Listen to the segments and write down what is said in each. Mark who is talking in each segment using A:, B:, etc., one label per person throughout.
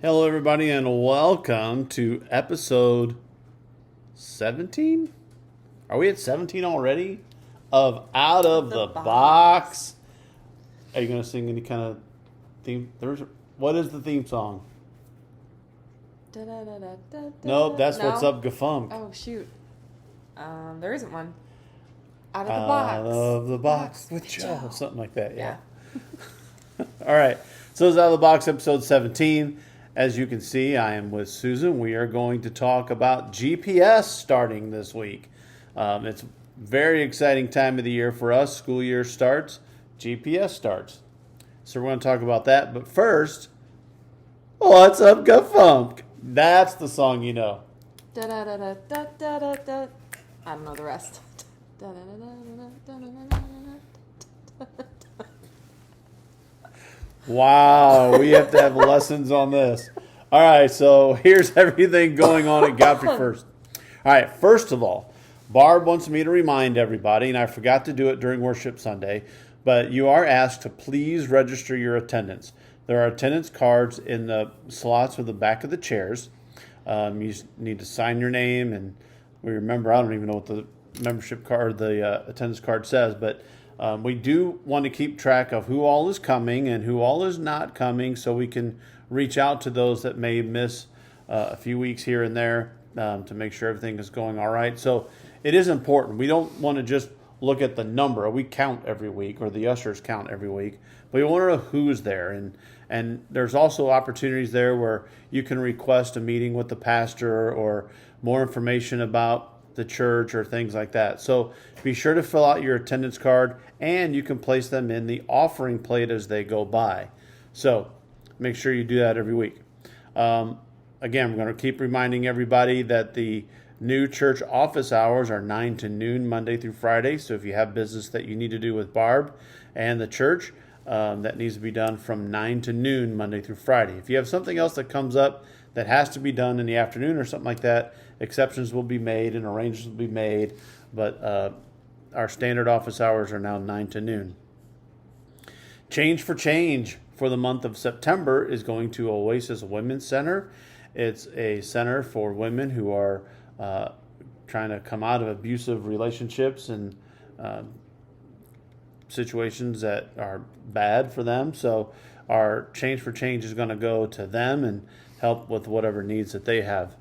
A: Hello, everybody, and welcome to episode 17. Are we at 17 already? Of Out of the Box. Are you going to sing any kind of theme? What is the theme song? Nope, that's What's Up, GFUMC.
B: Oh, shoot. There isn't one. Out of the box.
A: Out of the box with Joe. Something like that, yeah. All right. So it's Out of the Box, episode 17. As you can see, I am with Susan. We are going to talk about GPS starting this week. It's a very exciting time of the year for us. School year starts, GPS starts. So we're going to talk about that. But first, What's Up, GFUMC? That's the song you know.
B: I don't know the rest.
A: Wow, we have to have lessons on this. All right, so here's everything going on at Godfrey First. All right, first of all, Barb wants me to remind everybody, and I forgot to do it during Worship Sunday, but you are asked to please register your attendance. There are attendance cards in the slots with the back of the chairs. You need to sign your name, and we remember, I don't even know what the membership card, the attendance card says, but we do want to keep track of who all is coming and who all is not coming so we can reach out to those that may miss a few weeks here and there to make sure everything is going all right. So it is important. We don't want to just look at the number. We count every week, or the ushers count every week, but we want to know who's there. And there's also opportunities there where you can request a meeting with the pastor or more information about the church or things like that. So be sure to fill out your attendance card, and you can place them in the offering plate as they go by. So make sure you do that every week. Again, we're going to keep reminding everybody that the new church office hours are 9 to noon Monday through Friday. So if you have business that you need to do with Barb and the church, that needs to be done from 9 to noon Monday through Friday. If you have something else that comes up that has to be done in the afternoon or something like that, exceptions will be made and arrangements will be made, but our standard office hours are now 9 to noon. Change for Change for the month of September is going to Oasis Women's Center. It's a center for women who are trying to come out of abusive relationships and situations that are bad for them. So our Change for Change is going to go to them and help with whatever needs that they have.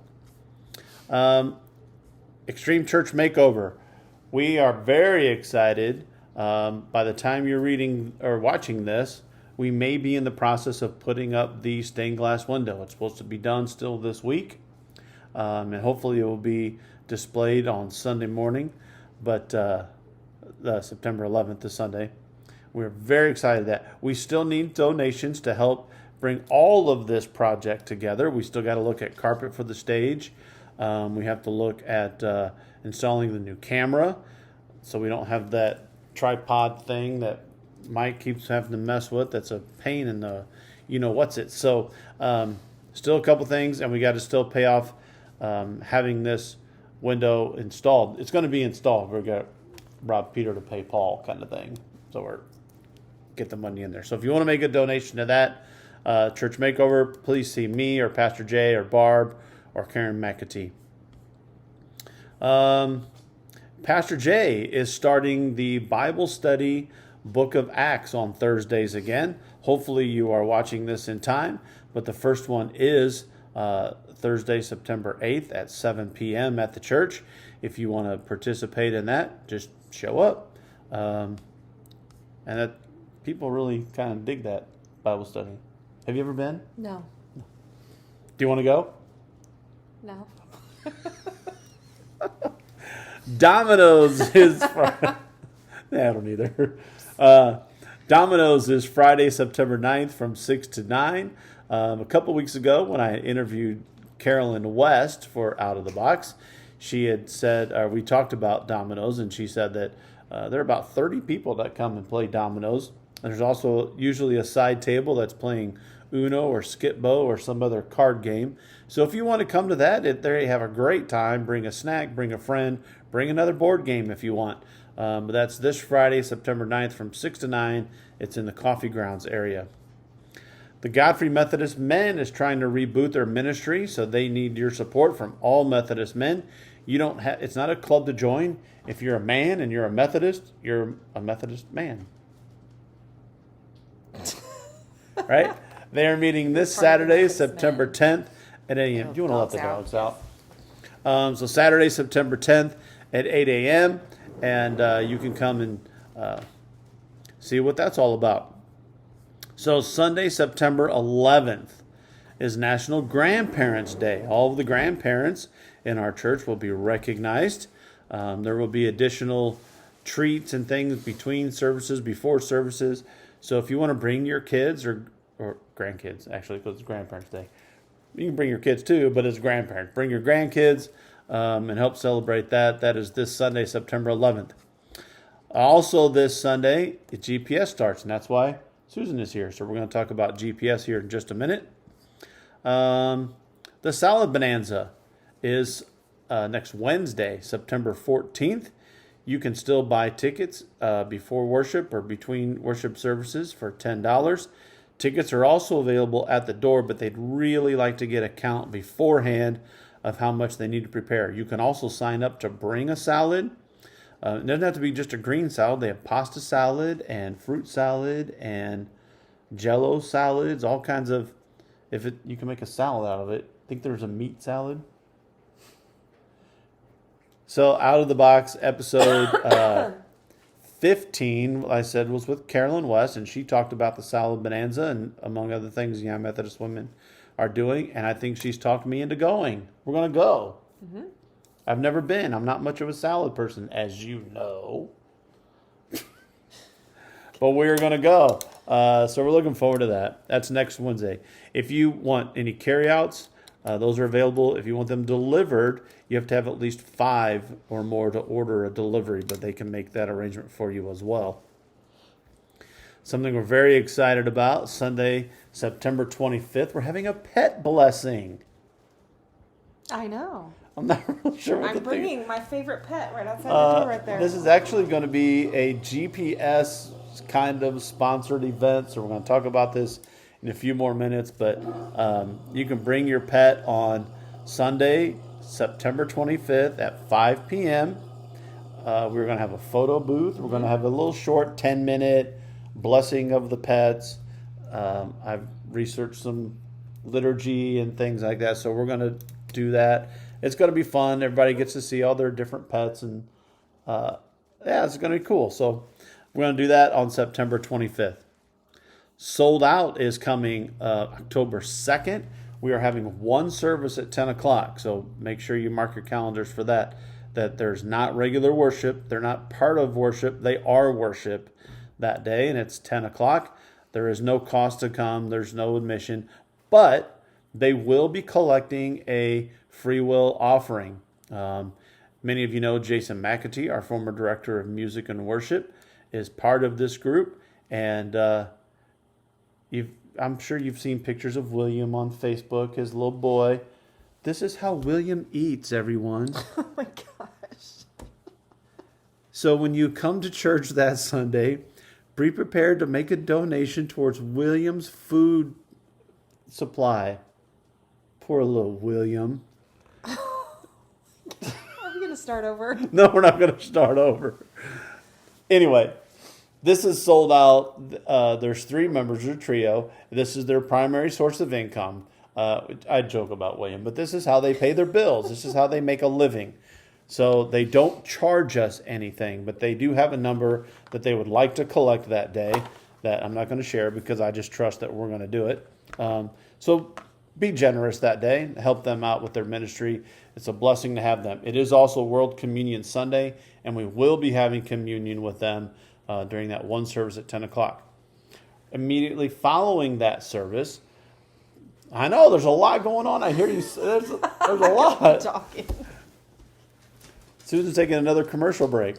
A: Extreme Church Makeover. We are very excited. By the time you're reading or watching this, we may be in the process of putting up the stained glass window. It's supposed to be done still this week, and hopefully it will be displayed on Sunday morning, but September 11th is Sunday. We're very excited that we still need donations to help bring all of this project together. We still got to look at carpet for the stage. We have to look at installing the new camera so we don't have that tripod thing that Mike keeps having to mess with. That's a pain in the what's-it. So still a couple things, and we got to still pay off having this window installed. It's going to be installed. We're going to rob Peter to pay Paul kind of thing. So we're get the money in there. So if you want to make a donation to that church makeover, please see me or Pastor Jay or Barb or Karen McAtee. Pastor Jay is starting the Bible study Book of Acts on Thursdays again. Hopefully you are watching this in time, but the first one is Thursday, September 8th at 7 p.m. at the church. If you want to participate in that, just show up. And that people really kind of dig that Bible study. Have you ever been?
B: No.
A: Do you want to go?
B: No.
A: Domino's is Friday. I don't either. Domino's is Friday, September 9th from 6 to 9. A couple weeks ago when I interviewed Carolyn West for Out of the Box, she had said, we talked about Domino's, and she said that there are about 30 people that come and play Domino's. There's also usually a side table that's playing Uno or Skip-Bo or some other card game. So if you want to come to that, there you have a great time. Bring a snack, bring a friend, bring another board game if you want. But that's this Friday, September 9th from 6 to 9. It's in the Coffee Grounds area. The Godfrey Methodist Men is trying to reboot their ministry, so they need your support from all Methodist men. You don't have, it's not a club to join. If you're a man and you're a Methodist man. Right? They are meeting this Saturday, September 10th at 8 a.m. Do you want to let the dogs out? So Saturday, September 10th at 8 a.m. And you can come and see what that's all about. So Sunday, September 11th is National Grandparents' Day. All of the grandparents in our church will be recognized. There will be additional treats and things between services, before services. So if you want to bring your kids or grandkids, actually, because it's Grandparents' Day, you can bring your kids too, but as grandparents, bring your grandkids and help celebrate that. That is this Sunday, September 11th. Also this Sunday, the GPS starts, and that's why Susan is here. So we're going to talk about GPS here in just a minute. The Salad Bonanza is next Wednesday, September 14th. You can still buy tickets before worship or between worship services for $10. Tickets are also available at the door, but they'd really like to get a count beforehand of how much they need to prepare. You can also sign up to bring a salad. It doesn't have to be just a green salad. They have pasta salad and fruit salad and Jello salads, all kinds of. You can make a salad out of it. I think there's a meat salad. So Out of the Box episode 15, I said, was with Carolyn West, and she talked about the Salad Bonanza and among other things Young Methodist women are doing, and I think she's talked me into going. We're going to go. Mm-hmm. I've never been. I'm not much of a salad person, as you know. But we're going to go. So we're looking forward to that. That's next Wednesday. If you want any carryouts, those are available. If you want them delivered, you have to have at least 5 or more to order a delivery, but they can make that arrangement for you as well. Something we're very excited about, Sunday, September 25th, we're having a pet blessing.
B: I know.
A: I'm not really sure what
B: I'm bringing my favorite pet right outside the door right there.
A: This is actually going to be a GPS kind of sponsored event, so we're going to talk about this in a few more minutes, but you can bring your pet on Sunday, September 25th at 5 p.m. We're going to have a photo booth. We're going to have a little short 10-minute blessing of the pets. I've researched some liturgy and things like that, so we're going to do that. It's going to be fun. Everybody gets to see all their different pets, and it's going to be cool. So we're going to do that on September 25th. Sold Out is coming October 2nd. We are having one service at 10 o'clock, so make sure you mark your calendars for that. That there's not regular worship. They're not part of worship. They are worship that day, and it's 10 o'clock. There is no cost to come. There's no admission, but they will be collecting a free will offering. Many of you know Jason McAtee, our former director of music and worship, is part of this group, and I'm sure you've seen pictures of William on Facebook, his little boy. This is how William eats, everyone.
B: Oh my gosh.
A: So when you come to church that Sunday, be prepared to make a donation towards William's food supply. Poor little William.
B: Are we going to start over?
A: No, we're not going to start over. Anyway, this is Sold Out. There's 3 members of the trio. This is their primary source of income. I joke about William, but this is how they pay their bills. This is how they make a living. So they don't charge us anything, but they do have a number that they would like to collect that day that I'm not going to share because I just trust that we're going to do it. So be generous that day. Help them out with their ministry. It's a blessing to have them. It is also World Communion Sunday, and we will be having communion with them during that one service at 10 o'clock. Immediately following that service, I know there's a lot going on. I hear you. There's a lot.
B: Talking.
A: Susan's taking another commercial break.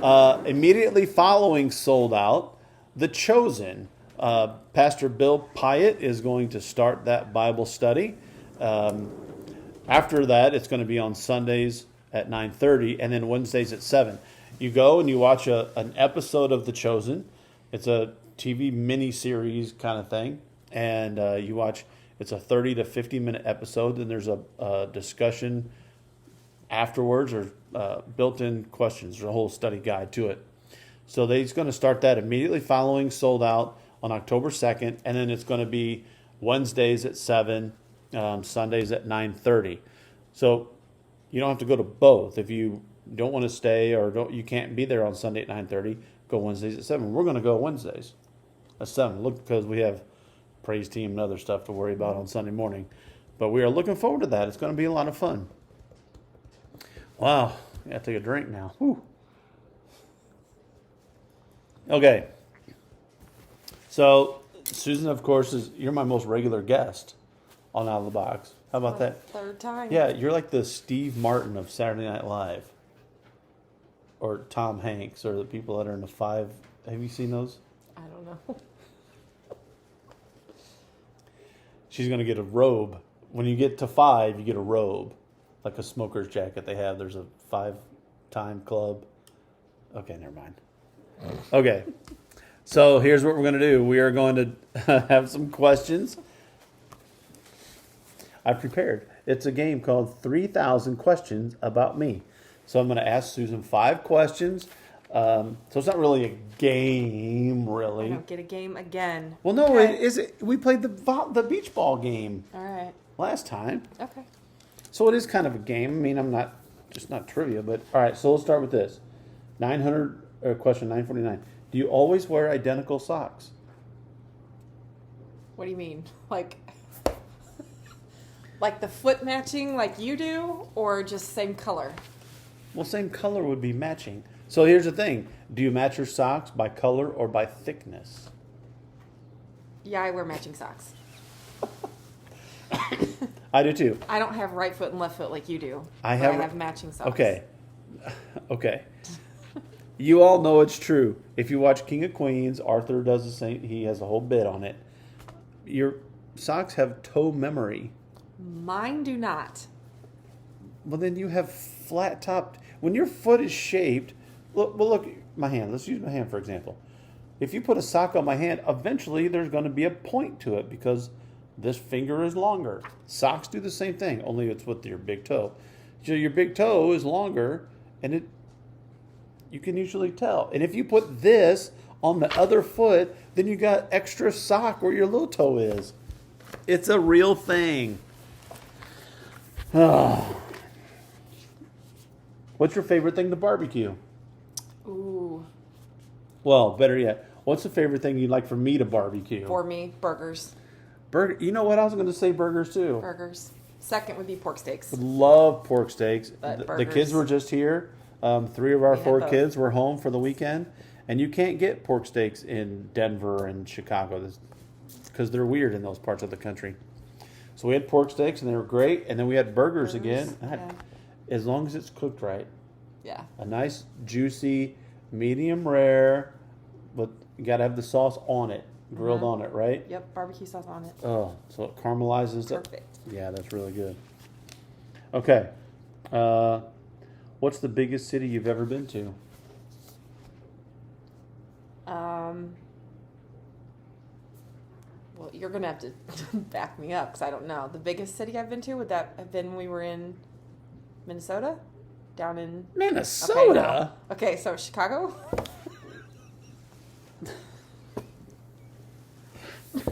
A: Immediately following Sold Out, The Chosen. Pastor Bill Pyatt is going to start that Bible study. After that, it's going to be on Sundays at 9:30 and then Wednesdays at 7. You go and you watch an episode of The Chosen. It's a TV mini-series kind of thing. and you watch. It's a 30 to 50-minute episode. Then there's a discussion afterwards, or built-in questions. There's a whole study guide to it. So he's going to start that immediately following Sold Out on October 2nd, and then it's going to be Wednesdays at 7, Sundays at 9:30. So you don't have to go to both. If you don't want to stay or you can't be there on Sunday at 9:30, go Wednesdays at 7. We're going to go Wednesdays at 7. Look, because we have praise team and other stuff to worry about on Sunday morning. But we are looking forward to that. It's going to be a lot of fun. Wow. I got to take a drink now. Whew. Okay. So, Susan, of course, you're my most regular guest on Out of the Box. How about that?
B: Third time.
A: Yeah, you're like the Steve Martin of Saturday Night Live. Or Tom Hanks, or the people that are in the Five. Have you seen those?
B: I don't know.
A: She's going to get a robe. When you get to 5, you get a robe. Like a smoker's jacket they have. There's a 5-time club. Okay, never mind. Okay. So here's what we're going to do. We are going to have some questions. I prepared. It's a game called 3,000 Questions About Me. So I'm going to ask Susan 5 questions. So it's not really a game, really.
B: I don't get a game again.
A: Well, no,
B: Okay.
A: it is. We played the beach ball game
B: All right.
A: last time.
B: Okay.
A: So it is kind of a game. I mean, I'm not trivia, but all right. So let's start with this. 900 question 949. Do you always wear identical socks?
B: What do you mean? Like the foot matching like you do, or just same color?
A: Well, same color would be matching. So here's the thing. Do you match your socks by color or by thickness?
B: Yeah, I wear matching socks.
A: I do too.
B: I don't have right foot and left foot like you do.
A: I
B: but
A: have
B: matching socks.
A: Okay. You all know it's true. If you watch King of Queens, Arthur does the same. He has a whole bit on it. Your socks have toe memory.
B: Mine do not.
A: Well, then you have flat topped. When your foot is shaped, look, my hand. Let's use my hand for example. If you put a sock on my hand, eventually there's going to be a point to it because this finger is longer. Socks do the same thing, only it's with your big toe. So your big toe is longer, and you can usually tell. And if you put this on the other foot, then you got extra sock where your little toe is. It's a real thing. What's your favorite thing to barbecue?
B: Ooh.
A: Well, better yet, what's the favorite thing you'd like for me to barbecue?
B: For me, burgers.
A: Burger. You know what? I was going to say burgers too.
B: Burgers. Second would be pork steaks.
A: Love pork steaks.
B: But
A: The kids were just here. 3 of our 4 kids were home for the weekend, and you can't get pork steaks in Denver and Chicago because they're weird in those parts of the country. So we had pork steaks, and they were great. And then we had burgers again.
B: Yeah.
A: As long as it's cooked right.
B: Yeah.
A: A nice, juicy, medium rare, but you got to have the sauce on it, grilled on it, right?
B: Yep, barbecue sauce on it.
A: Oh, so it caramelizes it.
B: Perfect.
A: Yeah, that's really good. Okay. What's the biggest city you've ever been to?
B: Well, you're going to have to back me up because I don't know. The biggest city I've been to, would that have been when we were in Minnesota? Down in...
A: Minnesota?
B: Okay, so Chicago?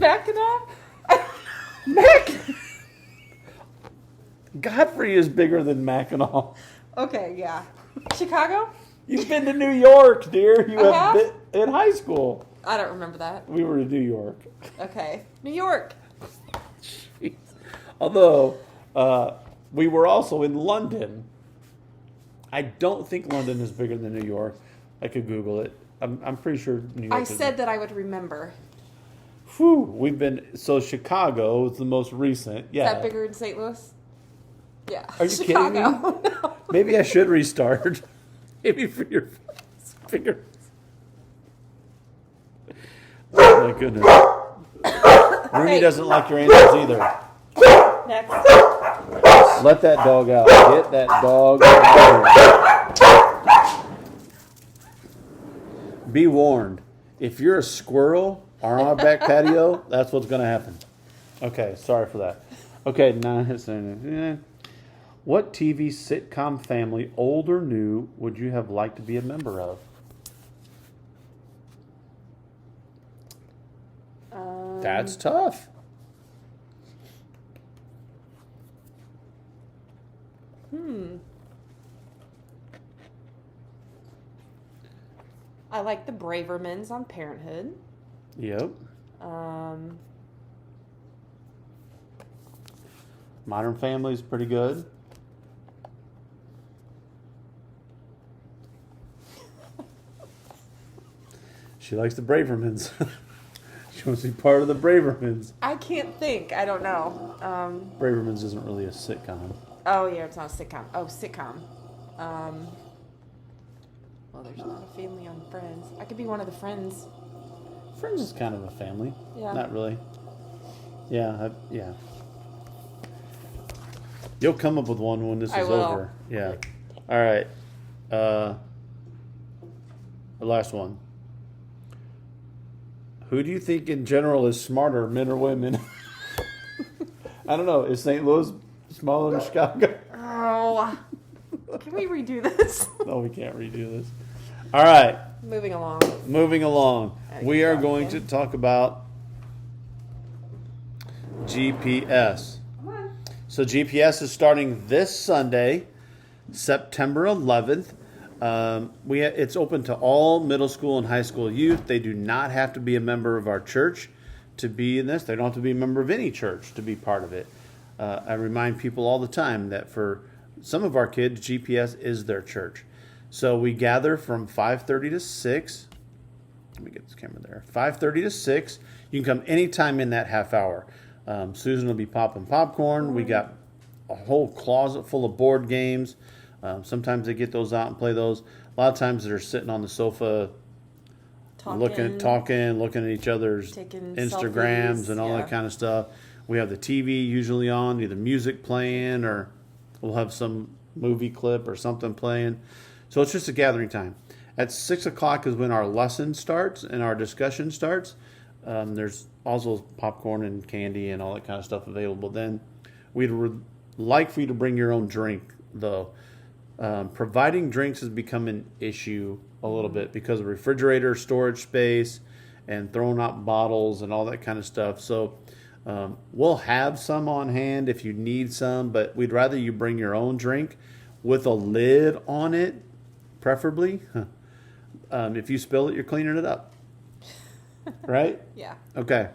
B: Mackinac?
A: Godfrey is bigger than Mackinac.
B: Okay, yeah. Chicago?
A: You've been to New York, dear. You
B: I have?
A: been in high school.
B: I don't remember that.
A: We were in New York.
B: Okay. New York.
A: Jeez. Although, we were also in London. I don't think London is bigger than New York. I could Google it. I'm pretty sure New York
B: I
A: is.
B: said that I would remember.
A: Whew, we've been... So Chicago is the most recent. Yeah.
B: Is that bigger than St. Louis? Yeah.
A: Are you
B: Chicago.
A: kidding me?
B: No.
A: Maybe I should restart. Maybe for your fingers. Oh my goodness. Rooney
B: Hey.
A: doesn't like your answers either.
B: Next.
A: Let that dog out. Get that dog out. Be warned. If you're a squirrel are on our back patio, that's what's going to happen. Okay, sorry for that. Okay, now what TV sitcom family, old or new, would you have liked to be a member of? That's tough.
B: I like the Bravermans on Parenthood.
A: Yep. Modern Family is pretty good. She likes the Bravermans. She wants to be part of the Bravermans.
B: I can't think. I don't know.
A: Bravermans isn't really a sitcom.
B: Oh, yeah, it's not a sitcom. Oh, sitcom. Well, there's not a family on Friends. I could be one of the Friends.
A: Friends is kind of a family.
B: Yeah.
A: Not really. Yeah, yeah. You'll come up with one when this is over. Yeah. All right. The last one. Who do you think in general is smarter, men or women? I don't know. Is St. Louis smaller than Chicago?
B: Oh. Can we redo this?
A: No, we can't redo this. All right.
B: Moving along.
A: We are going to talk about GPS.
B: Come on.
A: So GPS is starting this Sunday, September 11th. It's open to all middle school and high school youth. They do not have to be a member of our church to be in this. They don't have to be a member of any church to be part of it. I remind people all the time that for some of our kids, GPS is their church. So we gather from 5:30 to 6. Let me get this camera there. 5:30 to 6. You can come anytime in that half hour. Susan will be popping popcorn. We got a whole closet full of board games. Sometimes they get those out and play those. A lot of times they're sitting on the sofa talking at each other's
B: Taking
A: Instagrams
B: selfies,
A: and all that kind of stuff. We have the TV usually on, either music playing or we'll have some movie clip or something playing. So it's just a gathering time. At 6 o'clock is when our lesson starts and our discussion starts. There's also popcorn and candy and all that kind of stuff available. Then we'd like for you to bring your own drink, though. Providing drinks has become an issue a little bit because of refrigerator storage space and throwing out bottles and all that kind of stuff. So we'll have some on hand if you need some, but we'd rather you bring your own drink with a lid on it, preferably. If you spill it, you're cleaning it up. Right?
B: Yeah.
A: Okay.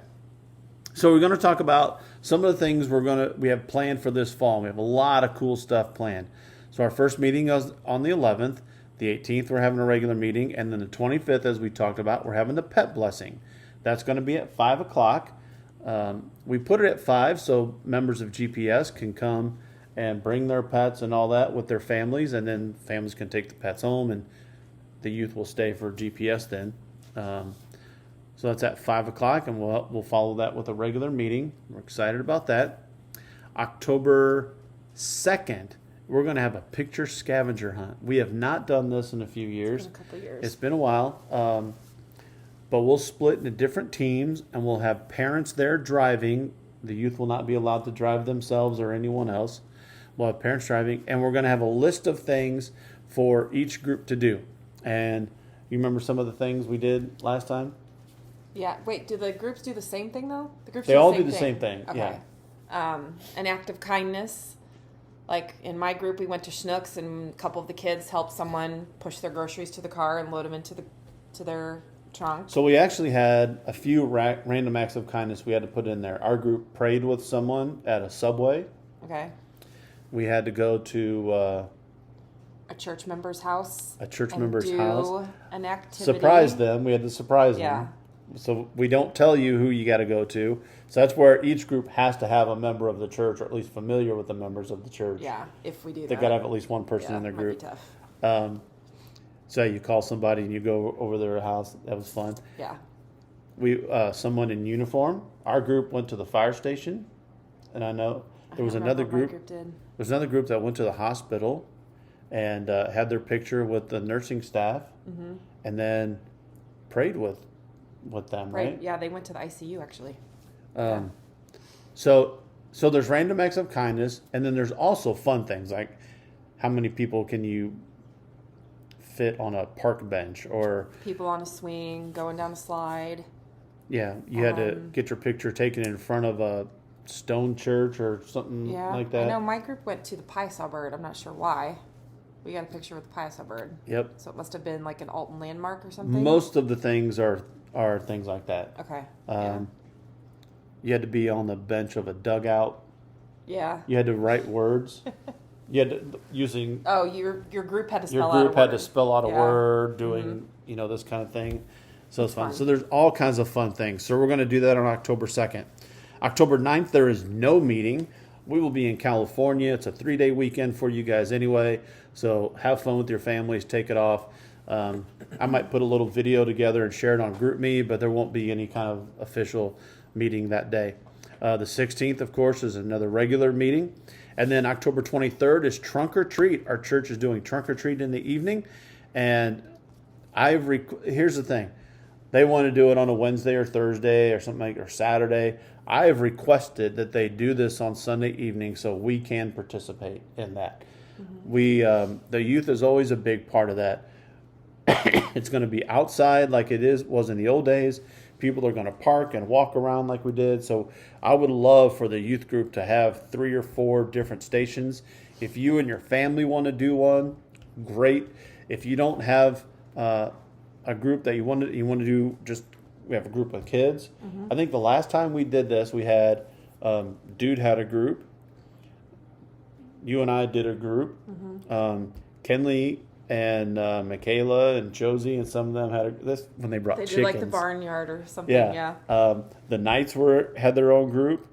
A: So we're going to talk about some of the things we have planned for this fall. We have a lot of cool stuff planned. So our first meeting is on the 11th. The 18th, we're having a regular meeting. And then the 25th, as we talked about, we're having the pet blessing. That's going to be at 5 o'clock. We put it at 5 so members of GPS can come and bring their pets and all that with their families. And then families can take the pets home and the youth will stay for GPS then. So that's at 5 o'clock, and we'll follow that with a regular meeting. We're excited about that. October 2nd, we're going to have a picture scavenger hunt. We have not done this in a few years.
B: It's been a couple years.
A: It's been a while. But we'll split into different teams, and we'll have parents there driving. The youth will not be allowed to drive themselves or anyone else. We'll have parents driving, and we're going to have a list of things for each group to do. And you remember some of the things we did last time?
B: Yeah. Wait, do the groups do the same thing, though? The groups
A: They all do the same thing,
B: Okay.
A: yeah.
B: An act of kindness. Like in my group, we went to Schnucks, and a couple of the kids helped someone push their groceries to the car and load them into their trunk.
A: So we actually had a few random acts of kindness we had to put in there. Our group prayed with someone at a Subway.
B: Okay.
A: We had to go to
B: A church member's house.
A: house.
B: An activity.
A: Surprise them. We had to surprise them. So we don't tell you who you got to go to. So that's where each group has to have a member of the church, or at least familiar with the members of the church.
B: Yeah, if we do that.
A: They got to have at least one person in their group.
B: Might be tough.
A: So you call somebody and you go over their house. That was fun.
B: Yeah.
A: Someone in uniform. Our group went to the fire station, and I know there was another group. There's another group that went to the hospital, and had their picture with the nursing staff, and then prayed with with them, right?
B: Yeah, they went to the ICU actually.
A: So there's random acts of kindness, and then there's also fun things like how many people can you fit on a park bench, or
B: people on a swing, going down a slide.
A: Yeah, you had to get your picture taken in front of a stone church or something like that.
B: I know my group went to the Piasa Bird. I'm not sure why. We got a picture with the Piasa Bird.
A: Yep.
B: So it must have been like an Alton landmark or something.
A: Most of the things are things like that.
B: Okay.
A: You had to be on the bench of a dugout.
B: Yeah.
A: You had to write words. You had to using.
B: Oh, your group had to spell out a word.
A: Your group had to spell out a word, doing this kind of thing. So it's fun. So there's all kinds of fun things. So we're going to do that on October 2nd. October 9th, there is no meeting. We will be in California. It's a 3-day weekend for you guys anyway. So have fun with your families. Take it off. I might put a little video together and share it on GroupMe, but there won't be any kind of official meeting that day. The 16th, of course, is another regular meeting. And then October 23rd is Trunk or Treat. Our church is doing Trunk or Treat in the evening. And here's the thing. They want to do it on a Wednesday or Thursday or something or Saturday. I have requested that they do this on Sunday evening so we can participate in that. The youth is always a big part of that. It's going to be outside like it was in the old days. People are going to park and walk around like we did. So I would love for the youth group to have 3 or 4 different stations. If you and your family want to do one, great. If you don't have a group that you want to do, we have a group of kids. I think the last time we did this, we had Dude had a group. You and I did a group. Kenley and Michaela and Josie and some of them had this when they brought chickens.
B: They did like the barnyard or something. Yeah.
A: The Knights had their own group.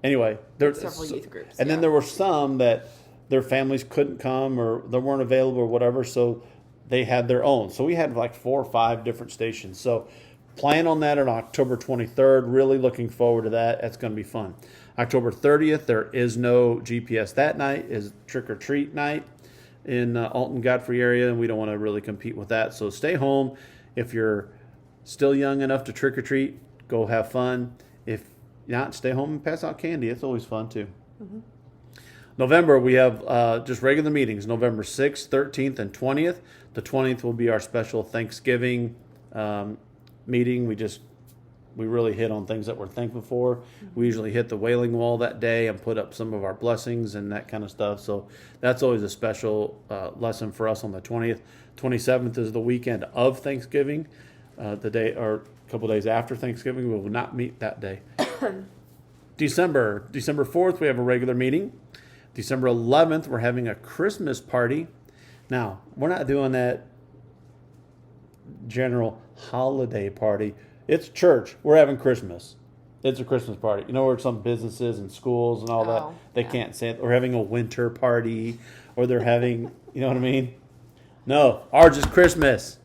A: Anyway, there's
B: several youth groups.
A: And then there were some that their families couldn't come or they weren't available or whatever, so they had their own. So we had like 4 or 5 different stations. So plan on that on October 23rd. Really looking forward to that. That's going to be fun. October 30th, there is no GPS that night. Is Trick or Treat night in Alton Godfrey area, and we don't want to really compete with that. So stay home. If you're still young enough to trick or treat, go have fun. If not, stay home and pass out candy. It's always fun too. November, we have just regular meetings, November 6th, 13th, and 20th. The 20th will be our special Thanksgiving meeting. We really hit on things that we're thankful for. We usually hit the Wailing Wall that day and put up some of our blessings and that kind of stuff. So that's always a special lesson for us on the 20th. 27th is the weekend of Thanksgiving. The day or a couple days after Thanksgiving, we will not meet that day. December 4th, we have a regular meeting. December 11th, we're having a Christmas party. Now, we're not doing that general holiday party. It's church. We're having Christmas. It's a Christmas party. You know where some businesses and schools and all that, they can't say it. We're having a winter party or they're having, you know what I mean? No, ours is Christmas.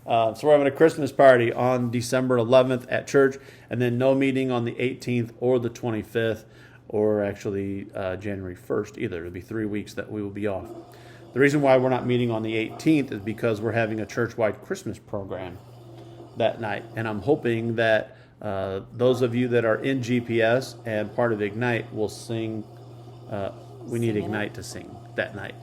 A: So we're having a Christmas party on December 11th at church, and then no meeting on the 18th or the 25th, or actually January 1st either. It'll be 3 weeks that we will be off. The reason why we're not meeting on the 18th is because we're having a church-wide Christmas program that night, and I'm hoping that those of you that are in GPS and part of Ignite will sing. We need Ignite to sing that night.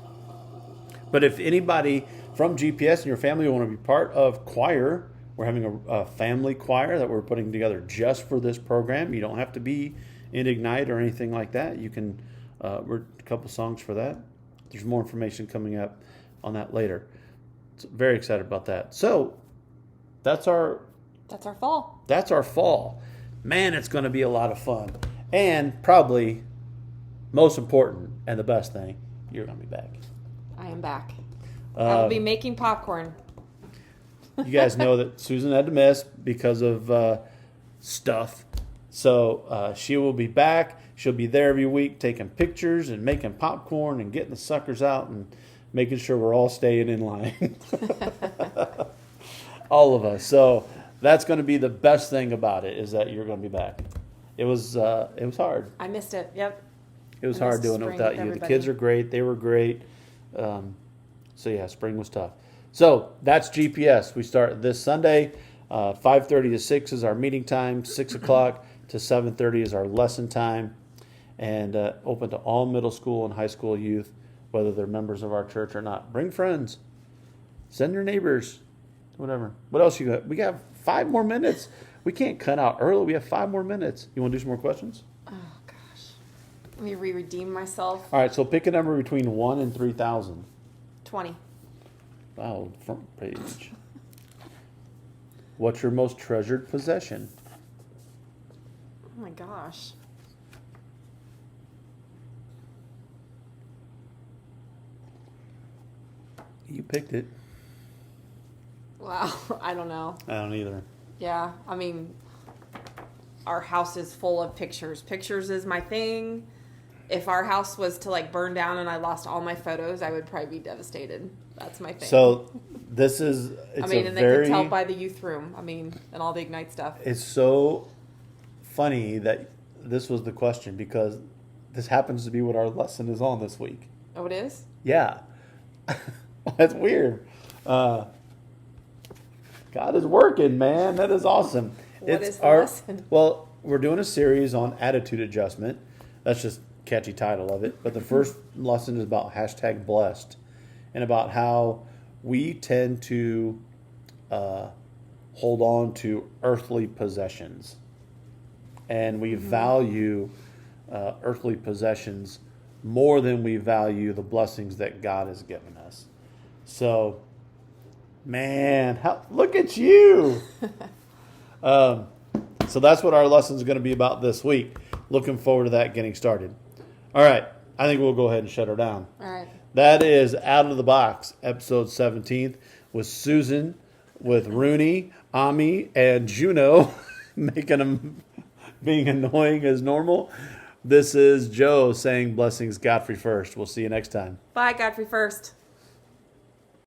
A: But if anybody from GPS and your family want to be part of choir, we're having a family choir that we're putting together just for this program. You don't have to be in Ignite or anything like that. You can we're a couple songs for that. There's more information coming up on that later. So very excited about that. So that's our
B: fall.
A: That's our fall. Man, it's going to be a lot of fun. And probably most important and the best thing, you're going to be back.
B: I am back. I will be making popcorn.
A: You guys know that Susan had to miss because of stuff. So she will be back. She'll be there every week taking pictures and making popcorn and getting the suckers out and making sure we're all staying in line. All of us. So that's going to be the best thing about it, is that you're going to be back. It was hard.
B: I missed it. Yep.
A: It was hard doing it without you. The kids are great. They were great. So yeah, spring was tough. So that's GPS. We start this Sunday. 5:30 to 6 is our meeting time. 6 o'clock to 7:30 is our lesson time. And open to all middle school and high school youth, whether they're members of our church or not. Bring friends. Send your neighbors. Whatever. What else you got? We got 5 more minutes. We can't cut out early. We have 5 more minutes. You want to do some more questions?
B: Oh, gosh. Let me redeem myself.
A: All right, so pick a number between 1 and 3,000.
B: 20.
A: Wow, front page. What's your most treasured possession?
B: Oh, my gosh.
A: You picked it.
B: Wow. I don't know.
A: I don't either.
B: Yeah. I mean, our house is full of pictures. Pictures is my thing. If our house was to like burn down and I lost all my photos, I would probably be devastated. That's my thing.
A: So this is, it's
B: and they could tell by the youth room. And all the Ignite stuff.
A: It's so funny that this was the question because this happens to be what our lesson is on this week.
B: Oh, it is?
A: Yeah. That's weird. God is working, man. That is awesome.
B: What is the lesson?
A: Well, we're doing a series on attitude adjustment. That's just catchy title of it. But the first lesson is about #blessed and about how we tend to hold on to earthly possessions. And we value earthly possessions more than we value the blessings that God has given us. So, man, look at you. So that's what our lesson is going to be about this week. Looking forward to that getting started. All right. I think we'll go ahead and shut her down.
B: All right.
A: That is Out of the Box, episode 17, with Susan, with Rooney, Ami, and Juno making them being annoying as normal. This is Joe saying blessings Godfrey first. We'll see you next time.
B: Bye, Godfrey first.